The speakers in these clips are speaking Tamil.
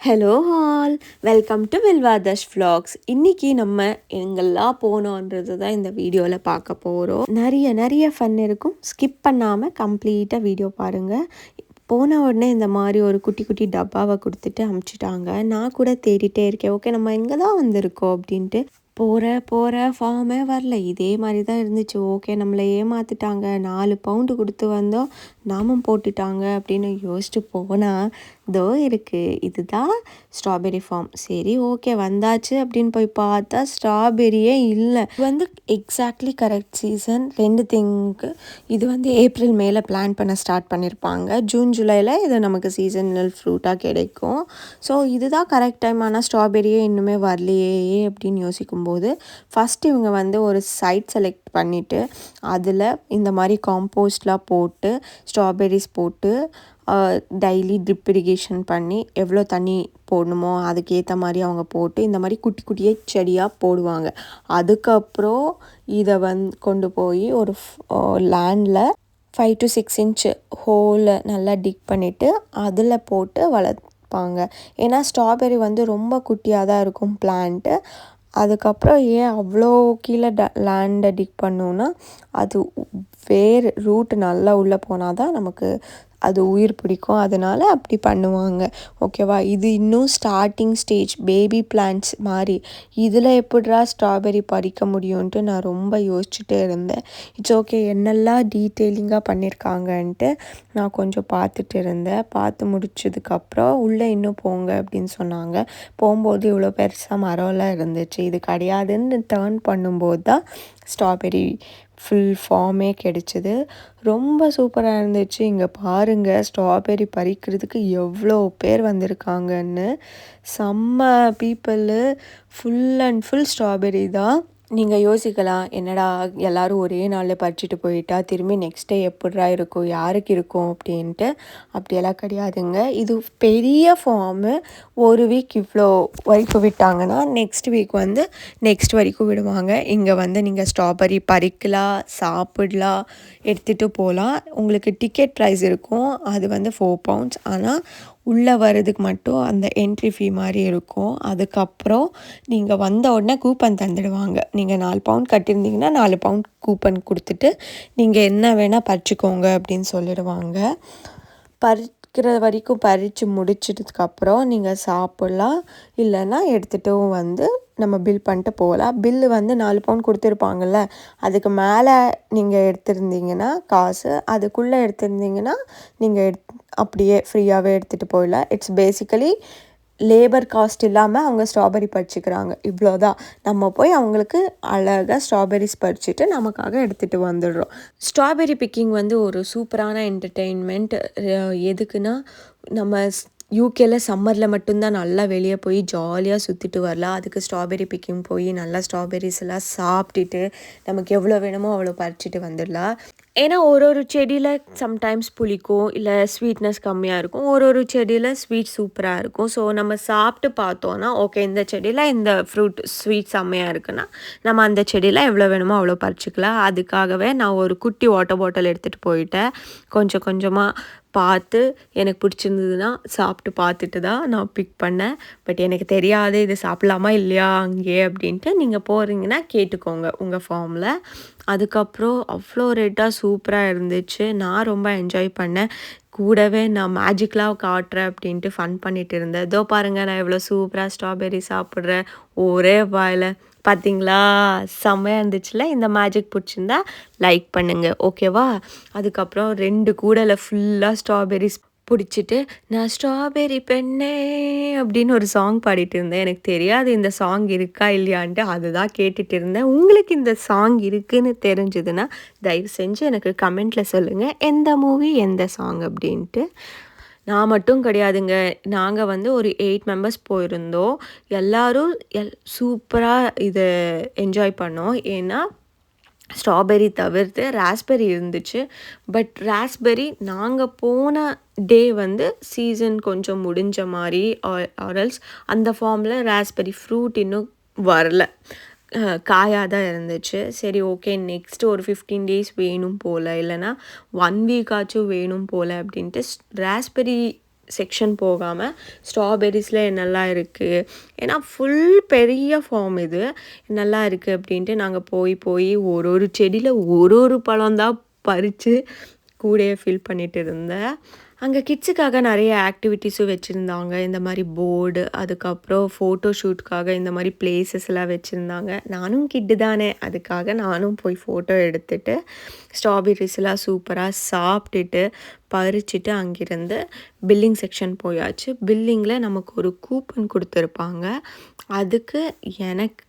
ஹலோ ஆல், வெல்கம் டு வில்வாதர்ஸ் vlogs. இன்னைக்கு நம்ம எங்கெல்லாம் போனோன்றது தான் இந்த வீடியோவில் பார்க்க போகிறோம். நிறைய ஃபன் இருக்கும். ஸ்கிப் பண்ணாமல் கம்ப்ளீட்டாக வீடியோ பாருங்கள். போன உடனே இந்த மாதிரி ஒரு குட்டி குட்டி டப்பாவை கொடுத்துட்டு அமுச்சிட்டாங்க. நான் கூட தேடிட்டே இருக்கேன், ஓகே நம்ம எங்கே தான் வந்திருக்கோம் அப்படின்ட்டு. போகிற ஃபார்மே வரல, இதே மாதிரி தான் இருந்துச்சு. ஓகே நம்மளை ஏமாற்றிட்டாங்க, 4 பவுண்டு கொடுத்து வந்தோம், நாமும் போட்டுட்டாங்க அப்படின்னு யோசிச்சுட்டு போனால் இதோ இருக்குது, இதுதான் ஸ்ட்ராபெரி ஃபார்ம். சரி ஓகே வந்தாச்சு அப்படின்னு போய் பார்த்தா ஸ்ட்ராபெரியே இல்லை. இது எக்ஸாக்ட்லி கரெக்ட் சீசன் 2 திங்க்கு. இது ஏப்ரல் மேல பிளான் பண்ண ஸ்டார்ட் பண்ணியிருப்பாங்க. ஜூன் ஜூலையில் இது நமக்கு சீசனல் ஃப்ரூட்டாக கிடைக்கும். ஸோ இதுதான் கரெக்ட் டைம். ஆனால் ஸ்ட்ராபெரியே இன்னுமே வரலையே அப்படின்னு யோசிக்கும்போது ஃபஸ்ட்டு இவங்க ஒரு சைட் செலக்ட் பண்ணிவிட்டு அதில் இந்த மாதிரி காம்போஸ்ட்லாம் போட்டு ஸ்ட்ராபெரிஸ் போட்டு டெய்லி ட்ரிப் இரிகேஷன் பண்ணி எவ்வளோ தண்ணி போடணுமோ அதுக்கேற்ற மாதிரி அவங்க போட்டு இந்த மாதிரி குட்டி குட்டியே செடியாக போடுவாங்க. அதுக்கப்புறம் இதை கொண்டு போய் ஒரு லேண்டில் 5 to 6 இன்ச் ஹோலை நல்லா டிக் பண்ணிவிட்டு அதில் போட்டு வளர்ப்பாங்க. ஏன்னா ஸ்ட்ராபெரி ரொம்ப குட்டியாக தான் இருக்கும் பிளான்ட்டு. அதுக்கப்புறம் ஏன் அவ்வளோ கீழே லேண்டை டிக் பண்ணோன்னா அது ரூட் நல்லா உள்ளே போனால் தான் நமக்கு அது உயிர் பிடிக்கும். அதனால் அப்படி பண்ணுவாங்க. ஓகேவா, இது இன்னும் ஸ்டார்டிங் ஸ்டேஜ், பேபி பிளான்ட்ஸ் மாதிரி. இதில் எப்படிரா ஸ்ட்ராபெரி பறிக்க முடியும்ன்ட்டு நான் ரொம்ப யோசிச்சுட்டே இருந்தேன். இட்ஸ் ஓகே, என்னெல்லாம் டீட்டெயிலிங்காக பண்ணியிருக்காங்கன்ட்டு நான் கொஞ்சம் பார்த்துட்டு இருந்தேன். பார்த்து முடிச்சதுக்கப்புறம் உள்ளே இன்னும் போங்க அப்படின்னு சொன்னாங்க. போகும்போது இவ்வளோ பெருசாக மரம்லாம் இருந்துச்சு. இது கிடையாதுன்னு டேர்ன் பண்ணும்போது தான் ஸ்ட்ராபெரி ஃபுல் ஃபார்மே கிடச்சிது. ரொம்ப சூப்பராக இருந்துச்சு. இங்கே பாருங்கள், ஸ்ட்ராபெரி பறிக்கிறதுக்கு எவ்வளோ பேர் வந்திருக்காங்கன்னு. செம்ம people, full and full strawberry தான். நீங்கள் யோசிக்கலாம், என்னடா எல்லோரும் ஒரே நாளில் பறிச்சுட்டு போயிட்டா திரும்பி நெக்ஸ்ட் டே எப்படிரா இருக்கும், யாருக்கு இருக்கும் அப்படின்ட்டு. அப்படியெல்லாம் கிடையாதுங்க. இது பெரிய ஃபார்மு. ஒரு வீக் இவ்வளோ வரைக்கும் விட்டாங்கன்னா நெக்ஸ்ட் வீக் நெக்ஸ்ட் வரைக்கும் விடுவாங்க. இங்கே நீங்கள் ஸ்ட்ராபெரி பறிக்கலாம், சாப்பிடலாம், எடுத்துகிட்டு போகலாம். உங்களுக்கு டிக்கெட் ப்ரைஸ் இருக்கும், அது 4 பவுண்ட்ஸ். ஆனால் உள்ளே வர்றதுக்கு மட்டும் அந்த என்ட்ரி ஃபீ மாதிரி இருக்கும். அதுக்கப்புறம் நீங்கள் வந்த உடனே கூப்பன் தந்துடுவாங்க. நீங்கள் 4 பவுண்ட் கட்டியிருந்தீங்கன்னா 4 பவுண்ட் கூப்பன் கொடுத்துட்டு நீங்கள் என்ன வேணால் பறிச்சுக்கோங்க அப்படின்னு சொல்லிடுவாங்க. பறிக்கிற வரைக்கும் பறித்து முடிச்சதுக்கப்புறம் நீங்கள் சாப்பிட்லாம், இல்லைன்னா எடுத்துகிட்டும் நம்ம பில் பண்ணிட்டு போகலாம். பில்லு 4 பவுண்ட் கொடுத்துருப்பாங்கள்ல, அதுக்கு மேலே நீங்கள் எடுத்திருந்தீங்கன்னா காசு, அதுக்குள்ளே எடுத்திருந்தீங்கன்னா நீங்கள் அப்படியே ஃப்ரீயாகவே எடுத்துகிட்டு போயிடலாம். இட்ஸ் பேசிக்கலி லேபர் காஸ்ட் இல்லாமல் அவங்க ஸ்ட்ராபெரி பறிச்சுக்கிறாங்க, இவ்வளோதான். நம்ம போய் அவங்களுக்கு அழகாக ஸ்ட்ராபெரிஸ் பறிச்சுட்டு நமக்காக எடுத்துகிட்டு வந்துடுறோம். ஸ்ட்ராபெரி பிக்கிங் ஒரு சூப்பரான என்டர்டெயின்மெண்ட். எதுக்குன்னா நம்ம யூகேல சம்மரில் மட்டும்தான் நல்லா வெளியே போய் ஜாலியாக சுற்றிட்டு வரலாம். அதுக்கு ஸ்ட்ராபெரி பிக்கிங் போய் நல்லா ஸ்ட்ராபெரிஸ் எல்லாம் சாப்பிட்டுட்டு நமக்கு எவ்வளோ வேணுமோ அவ்வளோ பறிச்சுட்டு வந்துடலாம். ஏன்னா ஒரு செடியில் சம்டைம்ஸ் புளிக்கும், இல்லை ஸ்வீட்னஸ் கம்மியாக இருக்கும். ஒரு செடியில் ஸ்வீட் சூப்பராக இருக்கும். ஸோ நம்ம சாப்பிட்டு பார்த்தோன்னா ஓகே, இந்த செடியில் இந்த ஃப்ரூட் ஸ்வீட் செம்மையாக இருக்குன்னா நம்ம அந்த செடியில் எவ்வளோ வேணுமோ அவ்வளோ பறிச்சுக்கலாம். அதுக்காகவே நான் ஒரு குட்டி வாட்டர் பாட்டில் எடுத்துகிட்டு போயிட்டேன். கொஞ்சம் கொஞ்சமாக பார்த்து எனக்கு பிடிச்சிருந்ததுன்னா சாப்பிட்டு பார்த்துட்டு தான் நான் பிக் பண்ணேன். பட் எனக்கு தெரியாது இது சாப்பிட்லாமா இல்லையா அங்கேயே அப்படின்ட்டு. நீங்கள் போகிறீங்கன்னா கேட்டுக்கோங்க உங்கள் ஃபார்மில். அதுக்கப்புறம் அவ்வளோ ரெட்டாக சூப்பராக இருந்துச்சு. நான் ரொம்ப என்ஜாய் பண்ணேன். கூடவே நான் மேஜிக்லாம் காட்டுறேன் அப்படின்ட்டு ஃபன் பண்ணிகிட்டு இருந்தேன். இதோ பாருங்கள், நான் எவ்வளோ சூப்பராக ஸ்ட்ராபெரி சாப்பிட்றேன் ஒரே வாயில். பார்த்தீங்களா, செம்மையாக இருந்துச்சுல. இந்த மேஜிக் பிடிச்சிருந்தா லைக் பண்ணுங்கள், ஓகேவா. அதுக்கப்புறம் 2 கூடையில் ஃபுல்லாக ஸ்ட்ராபெரிஸ் பிடிச்சிட்டு நான் ஸ்ட்ராபெரி பெண்ணே அப்படின்னு ஒரு சாங் பாடிட்டு இருந்தேன். எனக்கு தெரியாது இந்த சாங் இருக்கா இல்லையான்ட்டு, அதுதான் கேட்டுட்டு இருந்தேன். உங்களுக்கு இந்த சாங் இருக்குதுன்னு தெரிஞ்சதுன்னா தயவு செஞ்சு எனக்கு கமெண்ட்டில் சொல்லுங்கள், எந்த மூவி எந்த சாங் அப்படின்ட்டு. நான் மட்டும் கிடையாதுங்க, நாங்கள் ஒரு 8 மெம்பர்ஸ் போயிருந்தோம். எல்லோரும் சூப்பராக இதை என்ஜாய் பண்ணோம். ஏன்னா ஸ்ட்ராபெரி தவிர்த்து ராஸ்பெரி இருந்துச்சு. பட் ராஸ்பெரி நாங்கள் போன டே சீசன் கொஞ்சம் முடிஞ்ச மாதிரி ஆரல்ஸ் அந்த ஃபார்மில் ராஸ்பெரி ஃப்ரூட் இன்னும் வரல, காயாக தான் இருந்துச்சு. சரி ஓகே, நெக்ஸ்ட்டு ஒரு 15 டேஸ் வேணும் போல், இல்லைனா 1 வீக் ஆச்சும் வேணும் போல் அப்படின்ட்டு ராஸ்பெரி செக்ஷன் போகாமல் ஸ்ட்ராபெரிஸில் என்னெல்லாம் இருக்குது, ஏன்னா ஃபுல் பெரிய ஃபார்ம் இது, நல்லா இருக்குது அப்படின்ட்டு நாங்கள் போய் ஒரு ஒரு செடியில் ஒரு பழம் தான் பறித்து கூடையே ஃபில் பண்ணிட்டு இருந்தேன். அங்கே கிட்ஸுக்காக நிறைய ஆக்டிவிட்டீஸும் வச்சுருந்தாங்க. இந்த மாதிரி போர்டு, அதுக்கப்புறம் ஃபோட்டோ ஷூட்காக இந்த மாதிரி பிளேசஸ் எல்லாம் வச்சுருந்தாங்க. நானும் கிட்டு தானே, அதுக்காக நானும் போய் ஃபோட்டோ எடுத்துகிட்டு ஸ்ட்ராபெரிஸ்லாம் சூப்பராக சாப்பிட்டுட்டு பறிச்சுட்டு அங்கேருந்து பில்லிங் செக்ஷன் போயாச்சு. பில்லிங்கில் நமக்கு ஒரு கூப்பன் கொடுத்துருப்பாங்க. அதுக்கு எனக்கு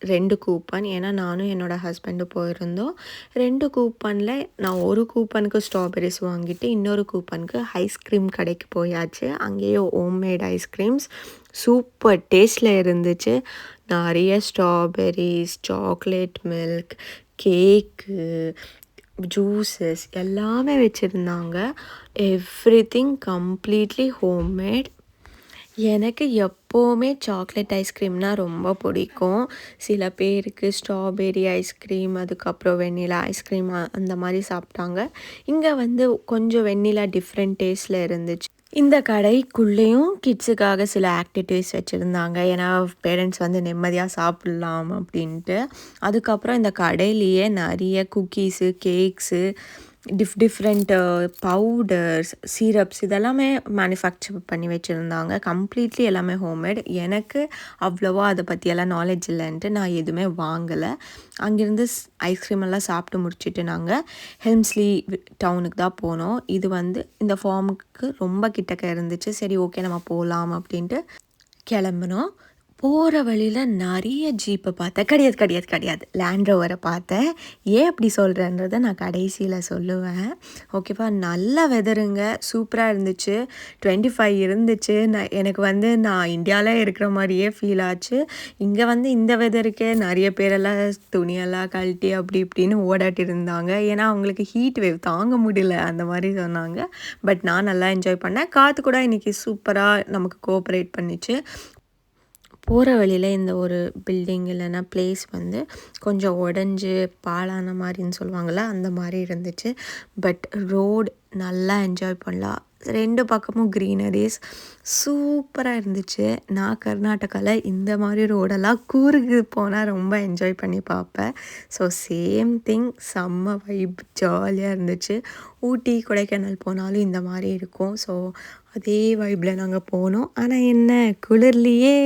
2 கூப்பன், ஏன்னா நானும் என்னோடய ஹஸ்பண்டும் போயிருந்தோம். 2 கூப்பனில் நான் ஒரு கூப்பனுக்கு ஸ்ட்ராபெரிஸ் வாங்கிட்டு இன்னொரு கூப்பனுக்கு ஐஸ்கிரீம் கடைக்கு போயாச்சு. அங்கேயே ஹோம்மேட் ஐஸ்கிரீம்ஸ் சூப்பர் டேஸ்ட்டில் இருந்துச்சு. நிறைய ஸ்ட்ராபெரிஸ், சாக்லேட் மில்க், கேக்கு, ஜூஸஸ் எல்லாமே வச்சுருந்தாங்க. Everything completely homemade. எனக்கு எப்போவுமே சாக்லேட் ஐஸ்கிரீம்னால் ரொம்ப பிடிக்கும். சில பேருக்கு ஸ்ட்ராபெரி ஐஸ்கிரீம், அதுக்கப்புறம் வெண்ணிலா ஐஸ்கிரீம் அந்த மாதிரி சாப்பிட்டாங்க. இங்கே வந்து கொஞ்சம் வெண்ணிலா டிஃப்ரெண்ட் டேஸ்ட்டில் இருந்துச்சு. இந்த கடைக்குள்ளேயும் கிட்ஸுக்காக சில ஆக்டிவிட்டீஸ் வச்சுருந்தாங்க, ஏன்னா பேரண்ட்ஸ் வந்து நிம்மதியாக சாப்பிட்லாம் அப்படின்ட்டு. அதுக்கப்புறம் இந்த கடையிலேயே நிறைய cookies, cakes, different powders, syrups இதெல்லாமே மேனுஃபேக்சர் பண்ணி வச்சுருந்தாங்க. கம்ப்ளீட்லி எல்லாமே ஹோம்மேட். எனக்கு அவ்வளோவா அதை பற்றியெல்லாம் நாலேஜ் இல்லைன்ட்டு நான் எதுவுமே வாங்கலை. அங்கேருந்து ஐஸ்கிரீம் எல்லாம் சாப்பிட்டு முடிச்சுட்டு நாங்கள் ஹெல்ம்ஸ்லி டவுனுக்கு தான் போனோம். இது வந்து இந்த ஃபார்முக்கு ரொம்ப கிட்டக்க இருந்துச்சு. சரி ஓகே நம்ம போகலாம் அப்படின்ட்டு கிளம்புனோம். போகிற வழியில் நிறைய ஜீப்பை பார்த்தேன். கிடையாது லேண்ட் ரோவரை பார்த்தேன். ஏன் அப்படி சொல்கிறேன்றதை நான் கடைசியில் சொல்லுவேன். ஓகேவா, நல்ல வெதருங்க, சூப்பராக இருந்துச்சு. 25 இருந்துச்சு. எனக்கு வந்து நான் இந்தியாவில் இருக்கிற மாதிரியே ஃபீல் ஆச்சு. இங்கே வந்து இந்த வெதருக்கே நிறைய பேரெல்லாம் துணியெல்லாம் கழட்டி அப்படி இப்படின்னு ஓடாட்டி இருந்தாங்க. ஏன்னா அவங்களுக்கு ஹீட் வேவ் தாங்க முடியல அந்த மாதிரி சொன்னாங்க. பட் நான் நல்லா என்ஜாய் பண்ணேன். காற்று கூட இன்றைக்கி சூப்பராக நமக்கு கோஆப்ரேட் பண்ணிச்சு. போகிற வழியில் இந்த ஒரு பில்டிங் இல்லைன்னா பிளேஸ் வந்து கொஞ்சம் உடஞ்சி பாழான மாதிரின்னு சொல்லுவாங்கள்ல, அந்த மாதிரி இருந்துச்சு. பட் ரோடு நல்லா என்ஜாய் பண்ணலாம். 2 பக்கமும் க்ரீனரிஸ் சூப்பராக இருந்துச்சு. நான் கர்நாடகாவில் இந்த மாதிரி ரோடெல்லாம் கூர்க்கு போனால் ரொம்ப என்ஜாய் பண்ணி பார்ப்பேன். ஸோ சேம் திங், செம்ம வைப், ஜாலியாக இருந்துச்சு. ஊட்டி, கொடைக்கானல் போனாலும் இந்த மாதிரி இருக்கும். ஸோ அதே வைப்பில் நாங்கள் போனோம். ஆனால் என்ன, குளிர்லேயே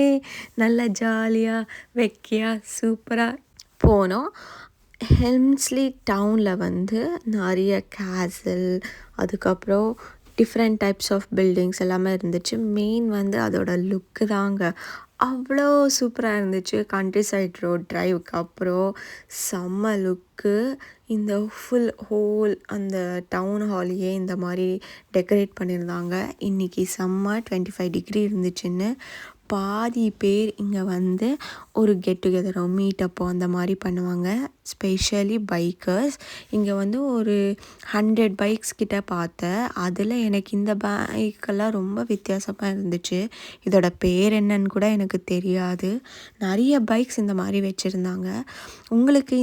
நல்லா ஜாலியாக வெக்கையாக சூப்பராக போனோம். ஹெல்ம்ஸ்லி டவுனில் வந்து நிறைய கேசல், அதுக்கப்புறம் டிஃப்ரெண்ட் டைப்ஸ் ஆஃப் பில்டிங்ஸ் எல்லாமே இருந்துச்சு. மெயின் வந்து அதோட லுக்கு தாங்க அவ்வளோ சூப்பராக இருந்துச்சு. கண்ட்ரி சைட் ரோட் ட்ரைவுக்கு அப்புறம் செம்ம லுக்கு. இந்த ஃபுல் ஹோல் அந்த டவுன் ஹாலையே இந்த மாதிரி டெக்கரேட் பண்ணியிருந்தாங்க. இன்றைக்கி செம்ம 25 டிகிரி இருந்துச்சுன்னு பாதி பேர் இங்கே வந்து ஒரு கெட் டுகெதரோ மீட்டப்போ அந்த மாதிரி பண்ணுவாங்க. Specially bikers. இங்கே வந்து ஒரு 100 பைக்ஸ் கிட்ட பார்த்தேன். அதில் எனக்கு இந்த பைக்கெல்லாம் ரொம்ப வித்தியாசமாக இருந்துச்சு. இதோட பேர் என்னன்னு கூட எனக்கு தெரியாது. நிறைய பைக்ஸ் இந்த மாதிரி வச்சுருந்தாங்க. உங்களுக்கு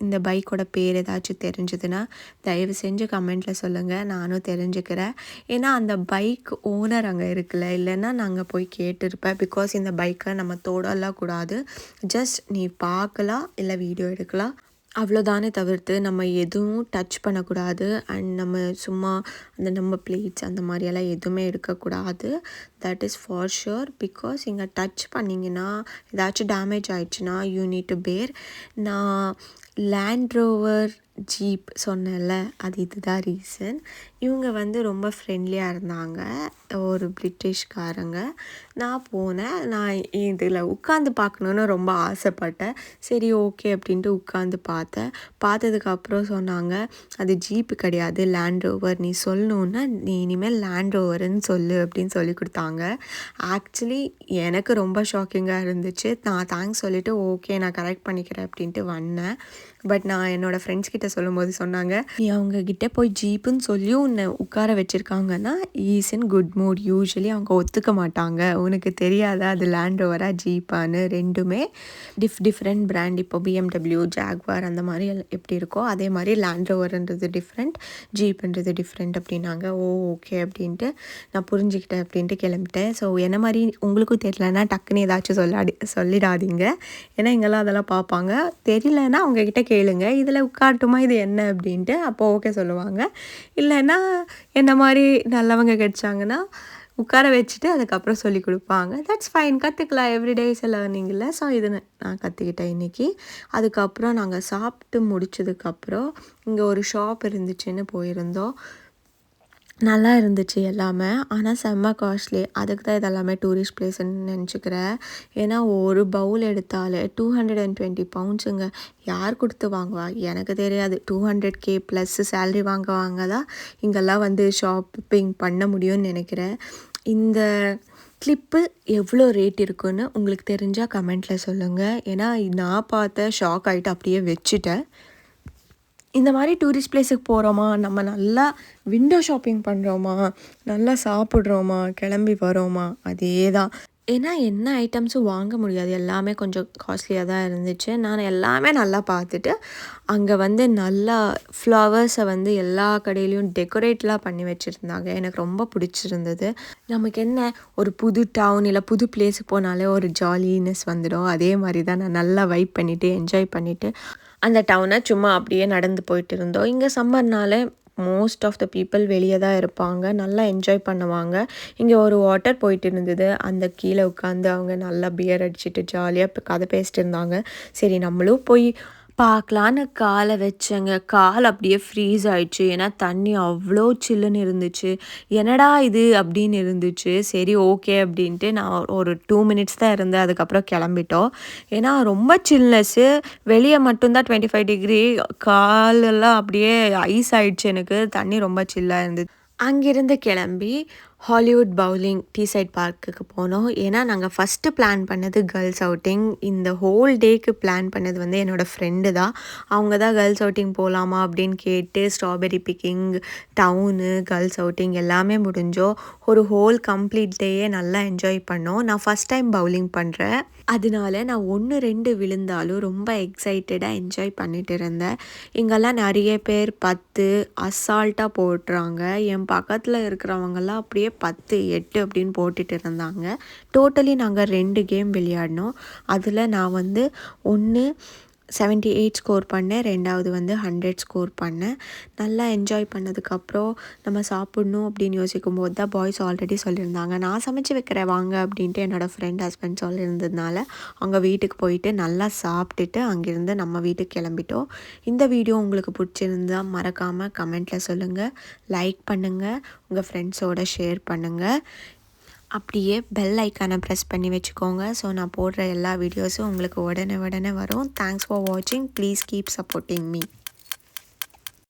இந்த பைக்கோட பேர் ஏதாச்சும் தெரிஞ்சதுன்னா தயவு செஞ்சு கமெண்ட்டில் சொல்லுங்கள், நானும் தெரிஞ்சுக்கிறேன். ஏன்னா அந்த பைக் ஓனர் அங்கே இருக்குல்ல, இல்லைன்னா நாங்கள் போய் கேட்டிருப்பேன். பிகாஸ் இந்த பைக்கை நம்ம தொடலாம் கூடாது, ஜஸ்ட் நீ பார்க்கலாம் இல்லை வீடியோ எடுக்கலாம், அவ்வளோதானே தவிர்த்து நம்ம எதுவும் டச் பண்ணக்கூடாது. அண்ட் நம்ம சும்மா அந்த நம்ம பிளேட்ஸ் அந்த மாதிரியெல்லாம் எதுவுமே எடுக்கக்கூடாது. That is for sure. Because இங்கே டச் பண்ணிங்கன்னா ஏதாச்சும் டேமேஜ் ஆயிடுச்சுன்னா யூ நீட் டு பேர். நான் லேண்ட் ரோவர் ஜீப் சொன்னேன்ல, அது இதுதான் ரீசன். இவங்க வந்து ரொம்ப ஃப்ரெண்ட்லியாக இருந்தாங்க, ஒரு பிரிட்டிஷ்காரங்க. நான் போனேன். நான் இதில் உட்காந்து பார்க்கணுன்னு ரொம்ப ஆசைப்பட்டேன். சரி ஓகே அப்படின்ட்டு உட்காந்து பார்த்ததுக்கப்புறம் சொன்னாங்க, அது ஜீப்பு கிடையாது, லேண்ட் ரோவர். நீ சொல்லணுன்னா நீ இனிமேல் லேண்ட் ரோவர்னு சொல்லு அப்படின்னு சொல்லி கொடுத்தாங்க. ஆக்சுவலி எனக்கு ரொம்ப ஷாக்கிங்காக இருந்துச்சு. நான் தேங்க்ஸ் சொல்லிவிட்டு ஓகே நான் கரெக்ட் பண்ணிக்கிறேன் அப்படின்ட்டு வந்தேன். பட் நான் என்னோடய ஃப்ரெண்ட்ஸ் கிட்ட சொல்லும்போது சொன்னாங்க, நீ அவங்கக்கிட்ட போய் ஜீப்புன்னு சொல்லியும் உன்னை உட்கார வச்சுருக்காங்கன்னா is in good mood. Usually அவங்க ஒத்துக்க மாட்டாங்க. உனக்கு தெரியாதா அது லேண்ட் ரோவரா ஜீப்பான்னு? ரெண்டுமே டிஃப்ரெண்ட் பிராண்ட். இப்போ BMW, ஜாக்வார் அந்த மாதிரி எப்படி இருக்கோ அதே மாதிரி லேண்ட் ரோவர்ன்றது டிஃப்ரெண்ட், ஜீப்ன்றது டிஃப்ரெண்ட் அப்படின்னாங்க. ஓகே அப்படின்ட்டு நான் புரிஞ்சுக்கிட்டேன் அப்படின்ட்டு கிளம்பிட்டேன். ஸோ என்ன மாதிரி உங்களுக்கும் தெரியலன்னா டக்குன்னு ஏதாச்சும் சொல்லிடாதீங்க. ஏன்னா இங்கெல்லாம் அதெல்லாம் பார்ப்பாங்க. தெரியலன்னா அவங்கக்கிட்ட கேளுங்க, இதில் உட்காரட்டுமா இது என்ன அப்படின்ட்டு. அப்போது ஓகே சொல்லுவாங்க. இல்லைன்னா என்ன மாதிரி நல்லவங்க கிடைச்சாங்கன்னா உட்கார வச்சுட்டு அதுக்கப்புறம் சொல்லி கொடுப்பாங்க. தட்ஸ் ஃபைன், கற்றுக்கலாம். எவ்ரிடே இஸ் எ லேர்னிங் இல்லை. ஸோ இது நான் கற்றுக்கிட்டேன் இன்றைக்கி. அதுக்கப்புறம் நாங்கள் சாப்பிட்டு முடிச்சதுக்கப்புறம் இங்கே ஒரு ஷாப் இருந்துச்சுன்னு போயிருந்தோம். நல்லா இருந்துச்சு எல்லாமே, ஆனால் செம்ம காஸ்ட்லி. அதுக்கு தான் இதெல்லாமே டூரிஸ்ட் பிளேஸ்ன்னு நினச்சிக்கிறேன். ஏன்னா ஒரு பவுல் எடுத்தாலே 220 பவுண்ட்ஸுங்க. யார் கொடுத்து வாங்குவா? எனக்கு தெரியாது. 200K ப்ளஸ் சேல்ரி வாங்குவாங்க தான் இங்கெல்லாம் வந்து ஷாப்பிங் பண்ண முடியும்னு நினைக்கிறேன். இந்த கிளிப்பு எவ்வளோ ரேட் இருக்குன்னு உங்களுக்கு தெரிஞ்சால் கமெண்ட்டில் சொல்லுங்கள். ஏன்னா நான் பார்த்த ஷாக் ஆகிட்டு அப்படியே வச்சுட்டேன். இந்த மாதிரி டூரிஸ்ட் பிளேஸுக்கு போகிறோமா, நம்ம நல்லா விண்டோ ஷாப்பிங் பண்ணுறோமா, நல்லா சாப்பிட்றோமா, கிளம்பி வரோமா, அதே தான். ஏன்னா என்ன ஐட்டம்ஸும் வாங்க முடியாது, எல்லாமே கொஞ்சம் காஸ்ட்லியாக தான் இருந்துச்சு. நான் எல்லாமே நல்லா பார்த்துட்டு அங்கே வந்து நல்லா ஃப்ளவர்ஸை வந்து எல்லா கடையிலையும் டெக்கரேட்லாம் பண்ணி வச்சுருந்தாங்க. எனக்கு ரொம்ப பிடிச்சிருந்தது. நமக்கு என்ன, ஒரு புது டவுன் இல்லை புது பிளேஸுக்கு போனாலே ஒரு ஜாலினஸ் வந்துடும். அதே மாதிரி தான் நான் நல்லா வைப் பண்ணிவிட்டு என்ஜாய் பண்ணிவிட்டு அந்த டவுனை சும்மா அப்படியே நடந்து போயிட்டு இருந்தோம். இங்கே சம்மர்னால மோஸ்ட் ஆஃப் த பீப்புள் வெளியே தான் இருப்பாங்க, நல்லா என்ஜாய் பண்ணுவாங்க. இங்கே ஒரு வாட்டர் போயிட்டு இருந்தது, அந்த கீழே உட்காந்து அவங்க நல்லா பியர் அடிச்சுட்டு ஜாலியாக கதை பேசிட்டு இருந்தாங்க. சரி நம்மளும் போய் பார்க்கலான்னு காலை வச்சேங்க. கால் அப்படியே ஃப்ரீஸ் ஆயிடுச்சு. ஏன்னா தண்ணி அவ்வளோ சில்லுன்னு இருந்துச்சு. என்னடா இது அப்படின்னு இருந்துச்சு. சரி ஓகே அப்படின்ட்டு நான் ஒரு 2 மினிட்ஸ் தான் இருந்தேன். அதுக்கப்புறம் கிளம்பிட்டோம். ஏன்னா ரொம்ப சில்னஸ்ஸு. வெளியே மட்டும்தான் 25 டிகிரி. காலெல்லாம் அப்படியே ஐஸ் ஆயிடுச்சு எனக்கு. தண்ணி ரொம்ப சில்லாக இருந்தது. அங்கிருந்து கிளம்பி ஹாலிவுட் பவுலிங் டீசைட் பார்க்குக்கு போனோம். ஏன்னா நாங்கள் ஃபஸ்ட்டு பிளான் பண்ணது கேர்ள்ஸ் அவுட்டிங். இந்த ஹோல் டேக்கு பிளான் பண்ணது வந்து என்னோடய ஃப்ரெண்டு தான். அவங்க தான் கேர்ள்ஸ் அவுட்டிங் போகலாமா அப்படின்னு கேட்டு strawberry picking, town, girls outing எல்லாமே முடிஞ்சோம். ஒரு ஹோல் கம்ப்ளீட் டேயே நல்லா என்ஜாய் பண்ணோம். நான் ஃபஸ்ட் டைம் பவுலிங் பண்ணுறேன், அதனால நான் 1-2 விழுந்தாலும் ரொம்ப எக்ஸைட்டடாக என்ஜாய் பண்ணிட்டு இருந்தேன். இங்கெல்லாம் நிறைய பேர் 10 அசால்ட்டாக போட்டுறாங்க. என் பக்கத்தில் இருக்கிறவங்கெல்லாம் அப்படியே 10, 8 அப்படின்னு போட்டுட்டு இருந்தாங்க. டோட்டலி நாங்கள் 2 கேம் விளையாடினோம். அதில் நான் வந்து 1 78 ஸ்கோர் பண்ணேன், 2வது வந்து 100 ஸ்கோர் பண்ணேன். நல்லா என்ஜாய் பண்ணதுக்கப்புறம் நம்ம சாப்பிட்ணும் அப்படின்னு யோசிக்கும் போது தான் பாய்ஸ் ஆல்ரெடி சொல்லியிருந்தாங்க, நான் சமைச்சு வைக்கிறேன் வாங்க அப்படின்ட்டு. என்னோடய ஃப்ரெண்ட் ஹஸ்பண்ட் சொல்லியிருந்ததுனால அவங்க வீட்டுக்கு போயிட்டு நல்லா சாப்பிட்டுட்டு அங்கேருந்து நம்ம வீட்டுக்கு கிளம்பிட்டோம். இந்த வீடியோ உங்களுக்கு பிடிச்சிருந்தால் மறக்காமல் கமெண்ட்டில் சொல்லுங்கள், லைக் பண்ணுங்கள், உங்கள் ஃப்ரெண்ட்ஸோடு ஷேர் பண்ணுங்கள். அப்படியே பெல் ஐக்கானை ப்ரெஸ் பண்ணி வச்சுக்கோங்க. ஸோ நான் போடுற எல்லா வீடியோஸும் உங்களுக்கு உடனே வரும். தேங்க்ஸ் ஃபார் வாட்சிங். Please keep supporting me.